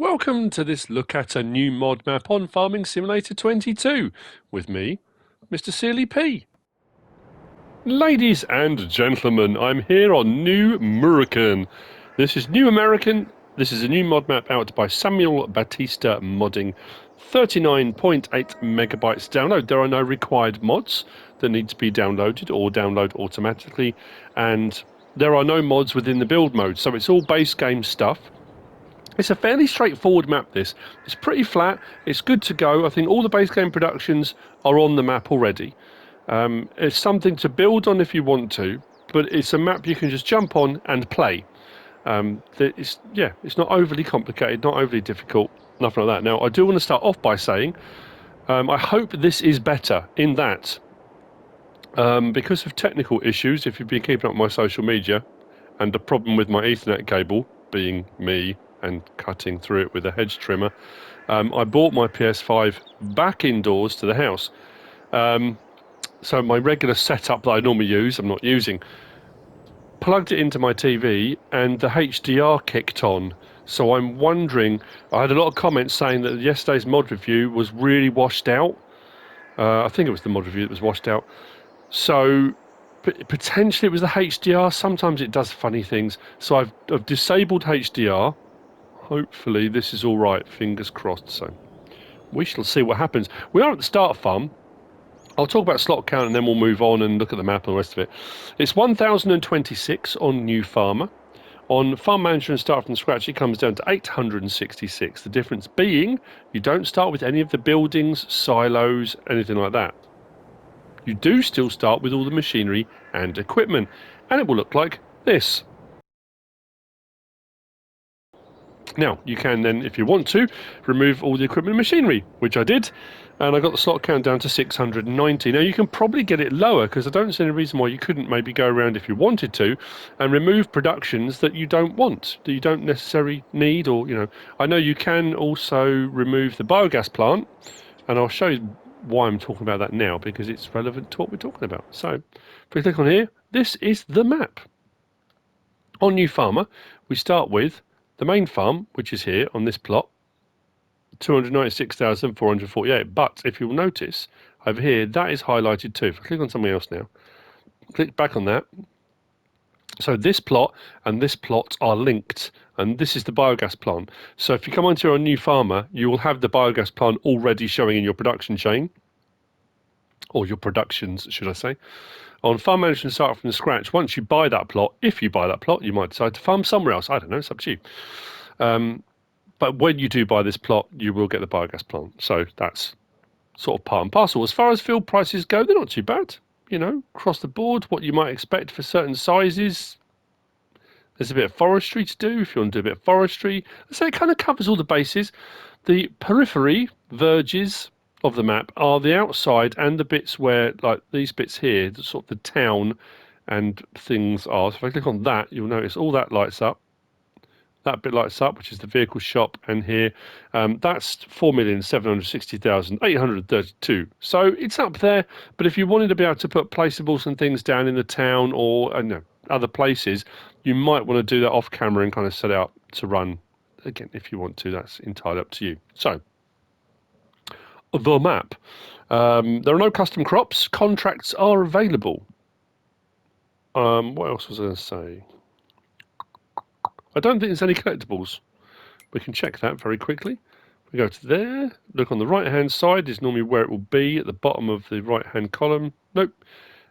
Welcome to this look at a new mod map on Farming Simulator 22 with me, MrSealyp. Ladies and gentlemen, I'm here on New MURICAN. This is New American. This is a new mod map out by SamuelBatistaModding. 39.8 megabytes download. There are no required mods that need to be downloaded or download automatically, and there are no mods within the build mode, so it's all base game stuff. It's a fairly straightforward map, this. It's pretty flat, it's good to go. I think all the base game productions are on the map already. It's something to build on if you want to, but it's a map you can just jump on and play. It's not overly complicated, not overly difficult, nothing like that. Now, I do want to start off by saying, I hope this is better in that, because of technical issues, if you've been keeping up with my social media, and the problem with my Ethernet cable, being me, and cutting through it with a hedge trimmer, I bought my PS5 back indoors to the house. So my regular setup that I normally use, I'm not using. Plugged it into my TV and the HDR kicked on. So I'm wondering, I had a lot of comments saying that yesterday's mod review was really washed out. I think it was the mod review that was washed out. So potentially it was the HDR. Sometimes it does funny things. So I've disabled HDR. Hopefully this is all right, fingers crossed. So we shall see what happens. We are at the start farm. I'll talk about slot count and then we'll move on and look at the map and the rest of it. It's 1026 on New Farmer. On Farm Manager and Start from Scratch, it comes down to 866. The difference being you don't start with any of the buildings, silos, anything like that. You do still start with all the machinery and equipment, and it will look like this. Now, you can then, if you want to, remove all the equipment and machinery, which I did, and I got the slot count down to 690. Now, you can probably get it lower, because I don't see any reason why you couldn't maybe go around if you wanted to, and remove productions that you don't want, that you don't necessarily need, or, I know you can also remove the biogas plant, and I'll show you why I'm talking about that now, because it's relevant to what we're talking about. So, if we click on here, this is the map. On New Farmer, we start with the main farm, which is here on this plot, 296,448. But if you'll notice over here, that is highlighted too. If I click on something else now, click back on that. So this plot and this plot are linked, and this is the biogas plant. So if you come onto your new farmer, you will have the biogas plant already showing in your production chain, or your productions, should I say. On Farm Manager and Start from Scratch, once you buy that plot, if you buy that plot, you might decide to farm somewhere else. I don't know, it's up to you. But when you do buy this plot, you will get the biogas plant. So that's sort of part and parcel. As far as field prices go, they're not too bad. Across the board, what you might expect for certain sizes. There's a bit of forestry to do if you want to do a bit of forestry. So it kind of covers all the bases. The periphery verges of the map are the outside and the bits where, like these bits here, sort of the town and things are. So if I click on that, you'll notice all that lights up. That bit lights up, which is the vehicle shop, and here, that's 4,760,832. So it's up there, but if you wanted to be able to put placeables and things down in the town or other places, you might want to do that off camera and kind of set it up to run. Again, if you want to, that's entirely up to you. So, the map. There are no custom crops. Contracts are available. What else was I going to say? I don't think there's any collectibles. We can check that very quickly. We go to there. Look on the right-hand side is normally where it will be at the bottom of the right-hand column. Nope,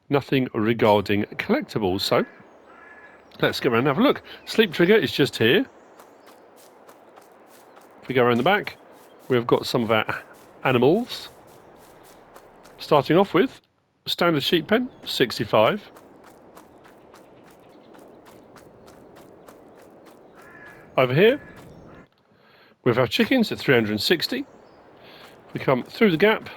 nothing regarding collectibles. So let's go around and have a look. Sleep trigger is just here. If we go around the back, we've got some of our animals. Starting off with standard sheep pen, 65. Over here, we have our chickens at 360. If we come through the gap,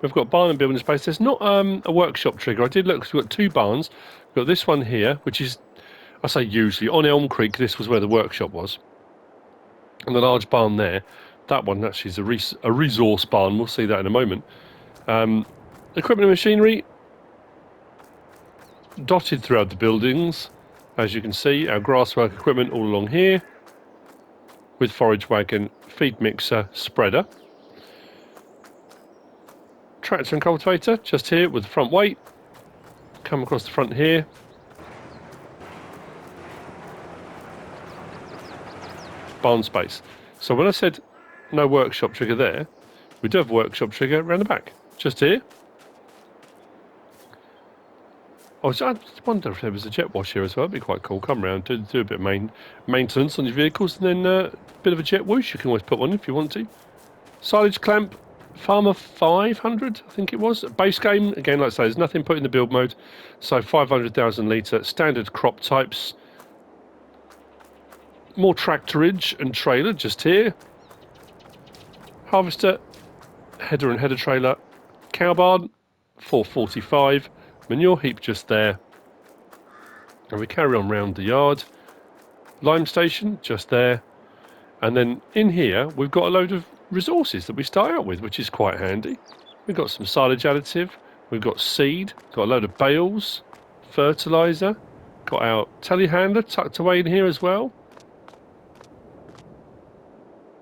we've got barn and building space. There's not a workshop trigger. I did look, because we've got two barns. We've got this one here, which is, I say usually, on Elm Creek, this was where the workshop was. And the large barn there, that one actually is a resource barn. We'll see that in a moment. Equipment and machinery dotted throughout the buildings. As you can see, our grasswork equipment all along here. with forage wagon, feed mixer, spreader. Tractor and cultivator just here with the front weight. Come across the front here. Barn space. So when I said no workshop trigger there, we do have a workshop trigger around the back. Just here. I wonder if there was a jet wash here as well. It'd be quite cool. Come around, do a bit of maintenance on your vehicles, and then a bit of a jet wash. You can always put one if you want to. Silage clamp, Farmer 500, I think it was. Base game, again, like I say, there's nothing put in the build mode. So 500,000 litre, standard crop types. More tractorage and trailer just here. Harvester, header and header trailer. Cow barn, 445. Manure heap just there. And we carry on round the yard. Lime station just there. And then in here, we've got a load of resources that we start out with, which is quite handy. We've got some silage additive. We've got seed. Got a load of bales. Fertiliser. Got our telehandler tucked away in here as well.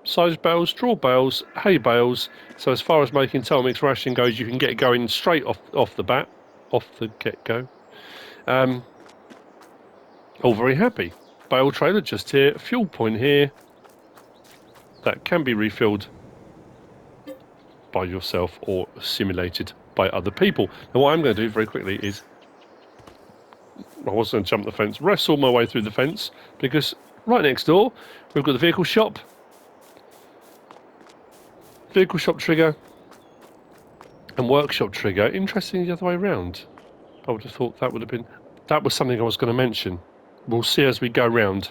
Silage bales, straw bales, hay bales. So as far as making Total Mix ration goes, you can get it going straight off the bat. Off the get-go. All very happy. Bale trailer just here. Fuel point here. That can be refilled by yourself or simulated by other people. Now what I'm going to do very quickly is, I was going to jump the fence, wrestle my way through the fence, because right next door we've got the vehicle shop. Vehicle shop trigger and workshop trigger. Interesting the other way around. I would have thought that would have been, that was something I was going to mention. We'll see as we go round.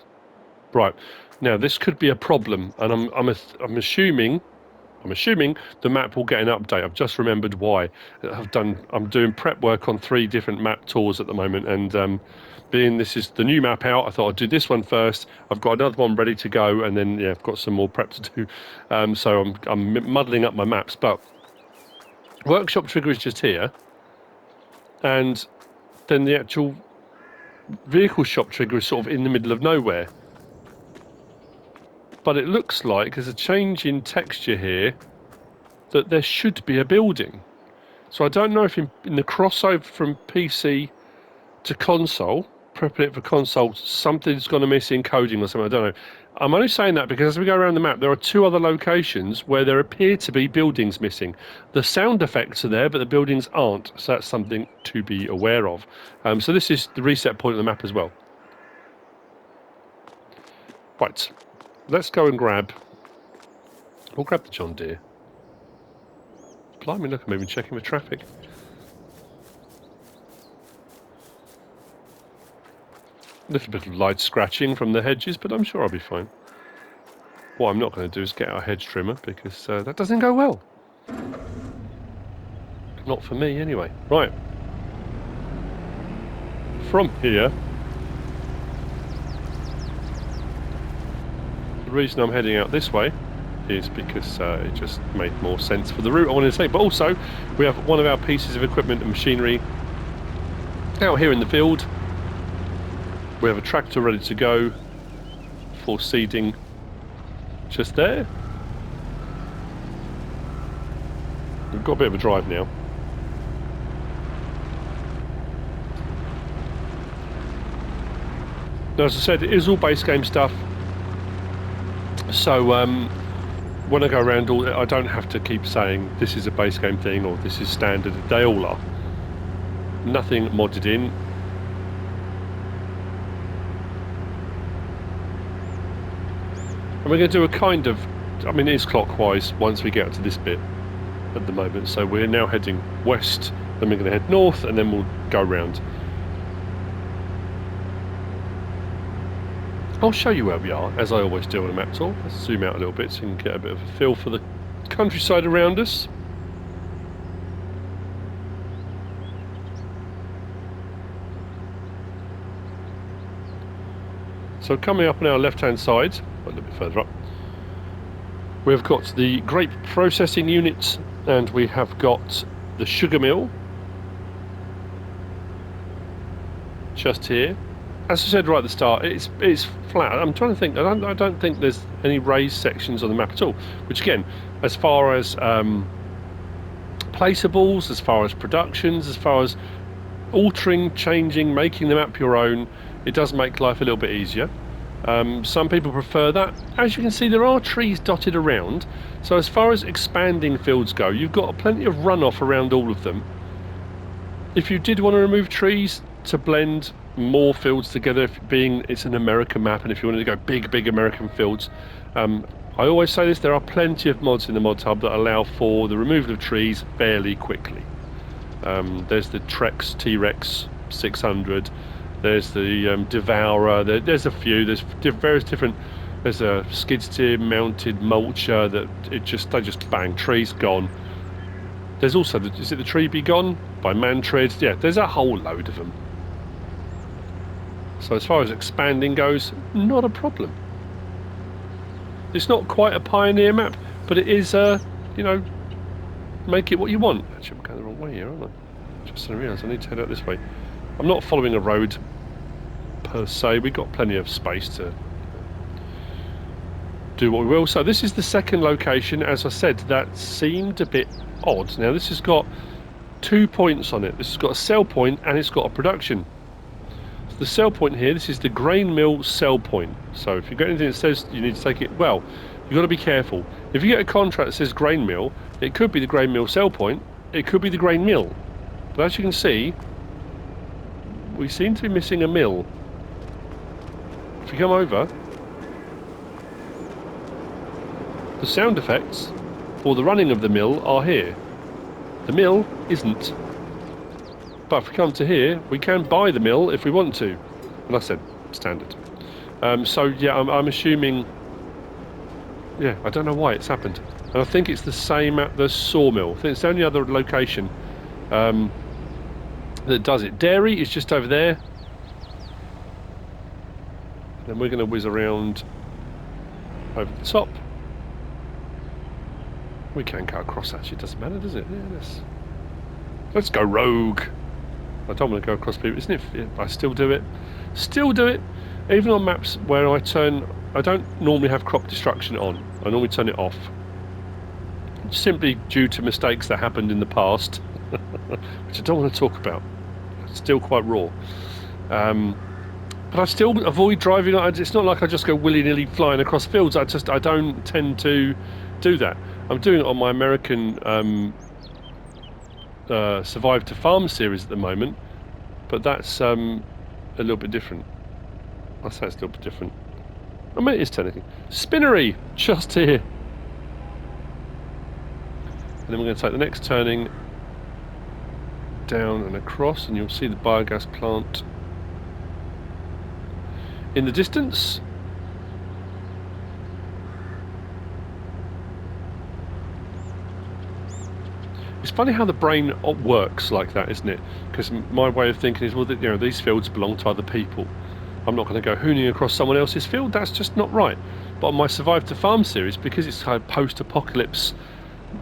Right, now this could be a problem, and I'm assuming the map will get an update. I've just remembered why. I'm doing prep work on 3 different map tours at the moment, and being this is the new map out, I thought I'd do this one first. I've got another one ready to go, and then yeah, I've got some more prep to do. So I'm muddling up my maps, but workshop trigger is just here, and then the actual vehicle shop trigger is sort of in the middle of nowhere. But it looks like there's a change in texture here that there should be a building. So I don't know if in the crossover from PC to console, prepping it for console, something's gone amiss in coding or something, I don't know. I'm only saying that because as we go around the map, there are 2 other locations where there appear to be buildings missing. The sound effects are there, but the buildings aren't. So that's something to be aware of. So this is the reset point of the map as well. Right. Let's go and we'll grab the John Deere. Blimey, look, I'm even checking the traffic. A little bit of light scratching from the hedges, but I'm sure I'll be fine. What I'm not going to do is get our hedge trimmer, because that doesn't go well. Not for me, anyway. Right. From here, the reason I'm heading out this way is because it just made more sense for the route I wanted to take. But also, we have one of our pieces of equipment and machinery out here in the field. We have a tractor ready to go for seeding just there. We've got a bit of a drive now. Now, as I said, it is all base game stuff. So when I go around, I don't have to keep saying this is a base game thing or this is standard. They all are. Nothing modded in. And we're going to do a kind of, I mean, it is clockwise once we get up to this bit at the moment. So we're now heading west, then we're going to head north, and then we'll go round. I'll show you where we are, as I always do on a map tour. Let's zoom out a little bit so you can get a bit of a feel for the countryside around us. So coming up on our left-hand side, a little bit further up, we've got the grape processing unit, and we have got the sugar mill just here. as I said right at the start, it's flat. I'm trying to think. I don't think there's any raised sections on the map at all. Which again, as far as placeables, as far as productions, as far as altering, changing, making the map your own, it does make life a little bit easier. Some people prefer that. As you can see, there are trees dotted around. So as far as expanding fields go, you've got plenty of runoff around all of them. If you did want to remove trees to blend more fields together, it's an American map, and if you wanted to go big American fields, I always say this, there are plenty of mods in the mod hub that allow for the removal of trees fairly quickly. There's the Trex T-Rex 600, there's the Devourer, there's a few, there's various different, there's a skid steer mounted mulcher that they just bang, trees gone. There's also, is it the Tree Be Gone by Mantread? Yeah, there's a whole load of them. So as far as expanding goes, not a problem. It's not quite a pioneer map, but it is, you know, make it what you want. Actually, I'm going the wrong way here, aren't I? Just didn't realise I need to head out this way. I'm not following a road per se. We've got plenty of space to do what we will. So this is the second location. As I said, that seemed a bit odd. Now this has got 2 points on it. This has got a sell point and it's got a production. So the sell point here, this is the grain mill sell point. So if you get anything that says you need to take it, well, you've got to be careful. If you get a contract that says grain mill, it could be the grain mill sell point, it could be the grain mill. But as you can see, we seem to be missing a mill. If you come over, the sound effects for the running of the mill are here. The mill isn't. But if we come to here, we can buy the mill if we want to. And I said standard. So yeah, I'm assuming. Yeah, I don't know why it's happened. And I think it's the same at the sawmill. I think it's the only other location that does it. Dairy is just over there. And then we're going to whiz around over the top. We can cut across, actually, it doesn't matter, does it? Yeah, let's go rogue. I don't want to go across people, isn't it? Yeah, I still do it. Still do it. Even on maps where I don't normally have crop destruction on. I normally turn it off. Simply due to mistakes that happened in the past, which I don't want to talk about. It's still quite raw. But I still avoid driving. It's not like I just go willy-nilly flying across fields. I don't tend to do that. I'm doing it on my American Survive to Farm series at the moment, but that's a little bit different. I say it's a little bit different. I mean, it is technically. Spinnery, just here. And then we're going to take the next turning down and across, and you'll see the biogas plant in the distance. It's funny how the brain works like that, isn't it? Because my way of thinking is, well, you know, these fields belong to other people. I'm not going to go hooning across someone else's field. That's just not right. But on my Survive to Farm series, because it's kind of post-apocalypse,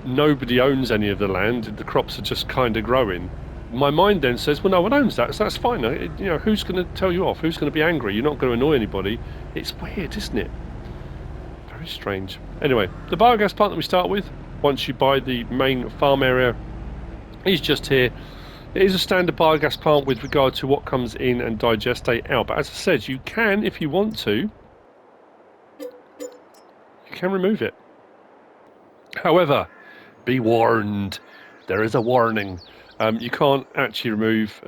nobody owns any of the land. The crops are just kind of growing. My mind then says, well, no one owns that, so that's fine. You know, who's going to tell you off? Who's going to be angry? You're not going to annoy anybody. It's weird, isn't it? Very strange. Anyway, the biogas plant that we start with, once you buy the main farm area, is just here. It is a standard biogas plant with regard to what comes in and digestate out. But as I said, you can, if you want to, you can remove it. However, be warned. There is a warning. You can't actually remove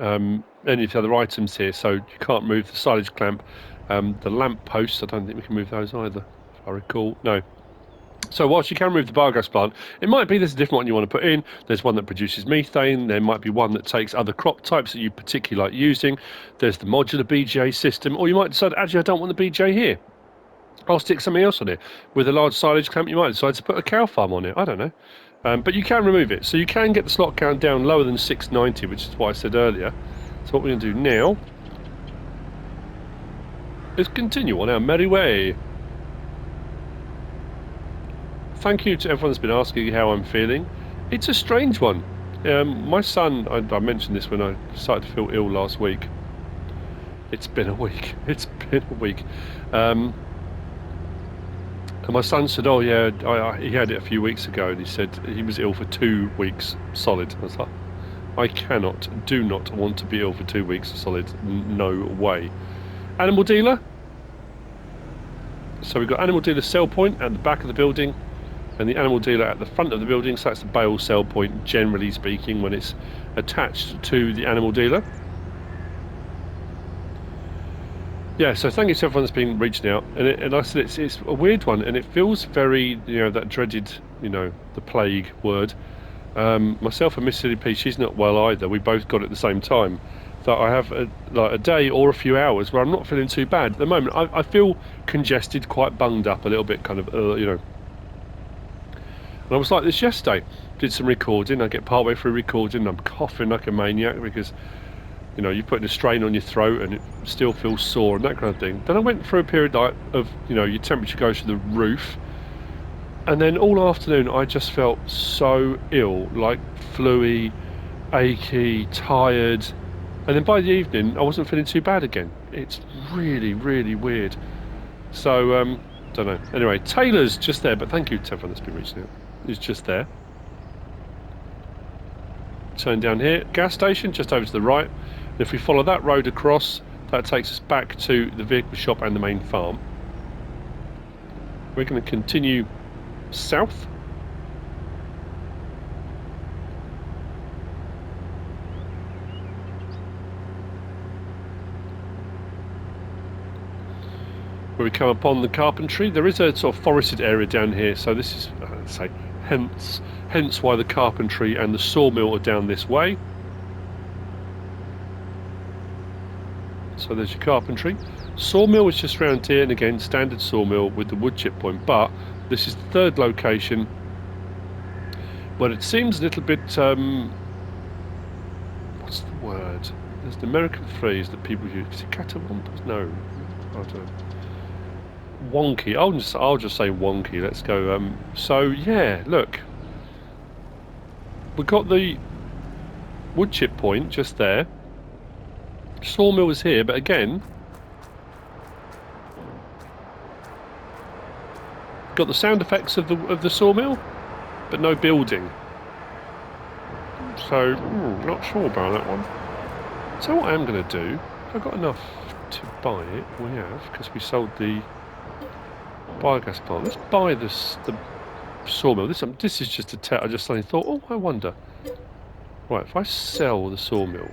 any of the other items here. So you can't remove the silage clamp, the lamp posts. I don't think we can move those either, if I recall. No. So whilst you can remove the biogas plant, it might be there's a different one you want to put in. There's one that produces methane. There might be one that takes other crop types that you particularly like using. There's the modular BJ system. Or you might decide, actually, I don't want the BJ here. I'll stick something else on it. With a large silage clamp, you might decide to put a cow farm on it. I don't know. But you can remove it. So you can get the slot count down lower than 690, which is what I said earlier. So what we're going to do now is continue on our merry way. Thank you to everyone that's been asking how I'm feeling. It's a strange one. My son, I mentioned this when I started to feel ill last week. It's been a week. It's been a week. And my son said, oh yeah, he had it a few weeks ago, and he said he was ill for 2 weeks solid. I was like, I do not want to be ill for 2 weeks solid. No way. Animal dealer. So we've got animal dealer sell point at the back of the building, and the animal dealer at the front of the building. So that's the bale sell point, generally speaking, when it's attached to the animal dealer. Yeah, so thank you to everyone that's been reaching out, and like I said, it's a weird one, and it feels very, that dreaded, the plague word. Myself and MrSealyp, she's not well either. We both got it at the same time. That I have a day or a few hours where I'm not feeling too bad. At the moment, I feel congested, quite bunged up a little bit, kind of, And I was like this yesterday. Did some recording. I get partway through recording, and I'm coughing like a maniac because, you're putting a strain on your throat and it still feels sore and that kind of thing. Then I went through a period of, your temperature goes to the roof. And then all afternoon I just felt so ill, like flu-y, achy, tired. And then by the evening I wasn't feeling too bad again. It's really, really weird. So, don't know. Anyway, Taylor's just there, but thank you to everyone that's been reaching out. He's just there. Turn down here. Gas station, just over to the right. And if we follow that road across, that takes us back to the vehicle shop and the main farm. We're going to continue south. Where we come upon the carpentry, there is a sort of forested area down here, so this is, hence why the carpentry and the sawmill are down this way. So there's your carpentry. Sawmill is just around here, and again, standard sawmill with the wood chip point, but this is the third location. Well, it seems a little bit, what's the word? There's an American phrase that people use. Is it catawampus? No, I don't know. Wonky. I'll just say wonky. Let's go. So yeah, look, we've got the wood chip point just there. Sawmill is here, but again, got the sound effects of the sawmill, but no building. So not sure about that one. So what I am going to do, I've got enough to buy it. We have, because we sold the biogas plant. Let's buy the sawmill. This is just a test. I just suddenly thought, oh, I wonder. Right, if I sell the sawmill.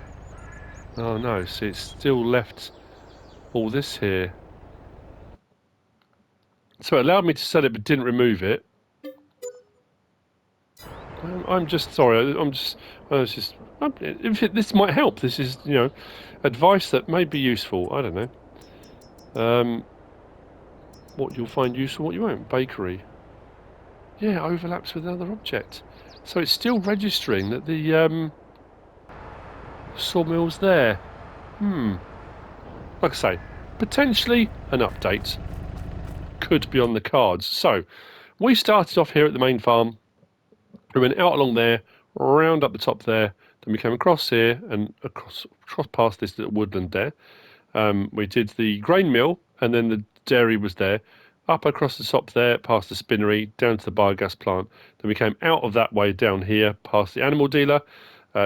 Oh no, see, it's still left all this here. So it allowed me to sell it, but didn't remove it. I'm just sorry. This might help. This is, advice that may be useful. I don't know. What you'll find useful, what you won't. Bakery. Yeah, overlaps with another object. So it's still registering that the sawmill's there. Like I say, potentially an update could be on the cards. So we started off here at the main farm. We went out along there, round up the top there. Then we came across here and across past this little woodland there. We did the grain mill, and then the dairy was there. Up across the top there, past the spinnery, down to the biogas plant. Then we came out of that way down here, past the animal dealer,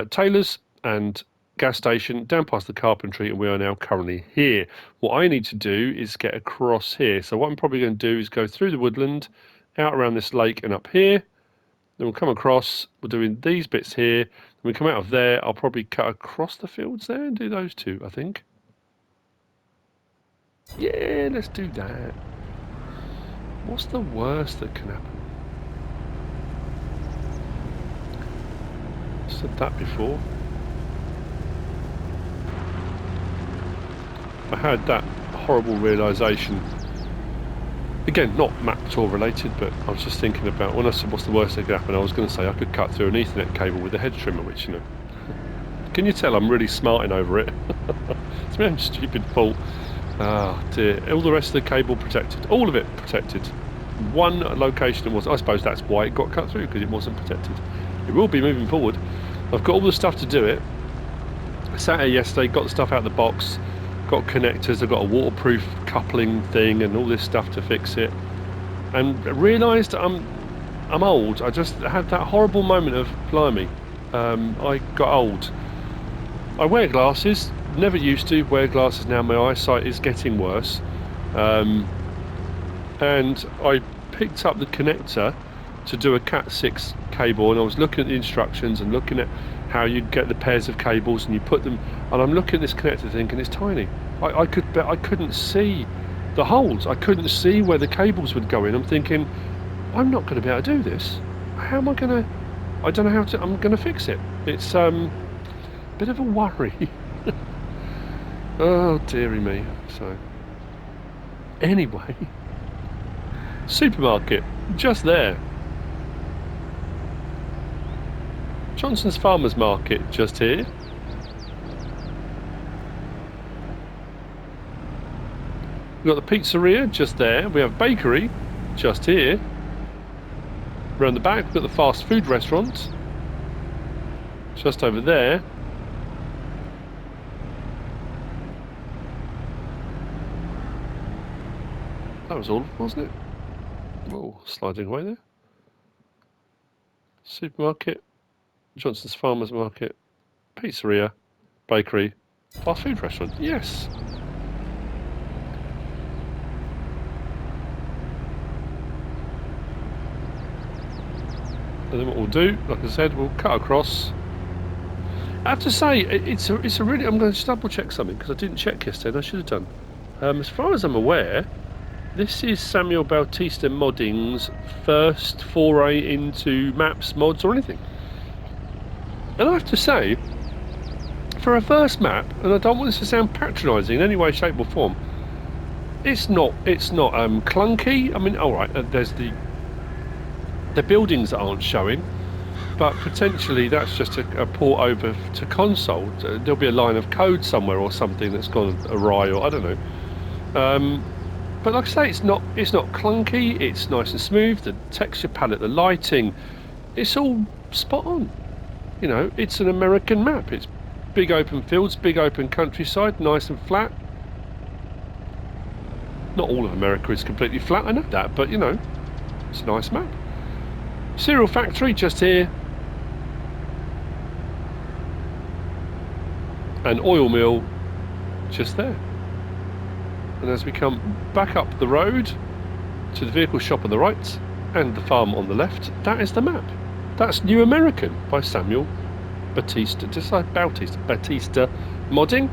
Taylor's, and gas station, down past the carpentry, and we are now currently here. What I need to do is get across here. So what I'm probably going to do is go through the woodland, out around this lake and up here. Then we'll come across, we're doing these bits here. When we come out of there, I'll probably cut across the fields there and do those two, I think. Yeah, let's do that. What's the worst that can happen? I've said that before. I had that horrible realisation. Again, not map tour related, but I was just thinking about, when I said what's the worst that could happen, I was going to say I could cut through an Ethernet cable with a hedge trimmer, which, can you tell I'm really smarting over it? It's my own stupid fault. Ah, dear. All the rest of the cable protected. All of it protected. One location it was. I suppose that's why it got cut through, because it wasn't protected. It will be moving forward. I've got all the stuff to do it. I sat here yesterday, got the stuff out of the box, got connectors, I've got a waterproof coupling thing and all this stuff to fix it, and realised I'm old. I just had that horrible moment of, blimey, I got old. I wear glasses, never used to wear glasses now, my eyesight is getting worse, and I picked up the connector to do a Cat6 cable, and I was looking at the instructions and looking at how you get the pairs of cables and you put them, and I'm looking at this connector thinking it's tiny. I couldn't see the holes, I couldn't see where the cables would go in. I'm thinking, I'm not going to be able to do this. How am I going to, I don't know how to, I'm going to fix it. It's a bit of a worry. Oh dearie me. So anyway, supermarket just there, Johnson's Farmers Market just here, we've got the pizzeria just there, we have bakery just here, around the back we've got the fast food restaurant just over there. That was all, wasn't it? Oh, sliding away there. Supermarket, Johnson's Farmers Market, pizzeria, bakery, fast food restaurant. Yes. And then what we'll do, like I said, we'll cut across. I have to say, it's a really. I'm going to just double check something because I didn't check yesterday and I should have done. As far as I'm aware, this is SamuelBatistaModding's first foray into maps, mods, or anything. And I have to say, for a first map, and I don't want this to sound patronising in any way, shape, or form, it's not clunky. I mean, all right, there's the buildings that aren't showing, but potentially that's just a port over to console. There'll be a line of code somewhere or something that's gone awry, or I don't know. But like I say, it's not clunky. It's nice and smooth. The texture palette, the lighting, it's all spot on. You know, it's an American map. It's big open fields, big open countryside, nice and flat. Not all of America is completely flat, I know that, but you know, it's a nice map. Cereal factory just here, and oil mill just there. And as we come back up the road to the vehicle shop on the right and the farm on the left, that is the map. That's New American by SamuelBatistaModding.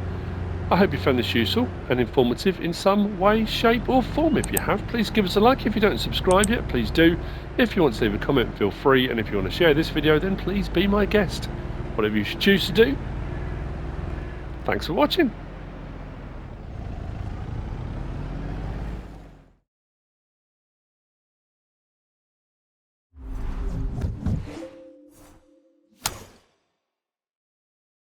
I hope you found this useful and informative in some way, shape or form. If you have, please give us a like. If you don't subscribe yet, please do. If you want to leave a comment, feel free. And if you want to share this video, then please be my guest. Whatever you should choose to do. Thanks for watching.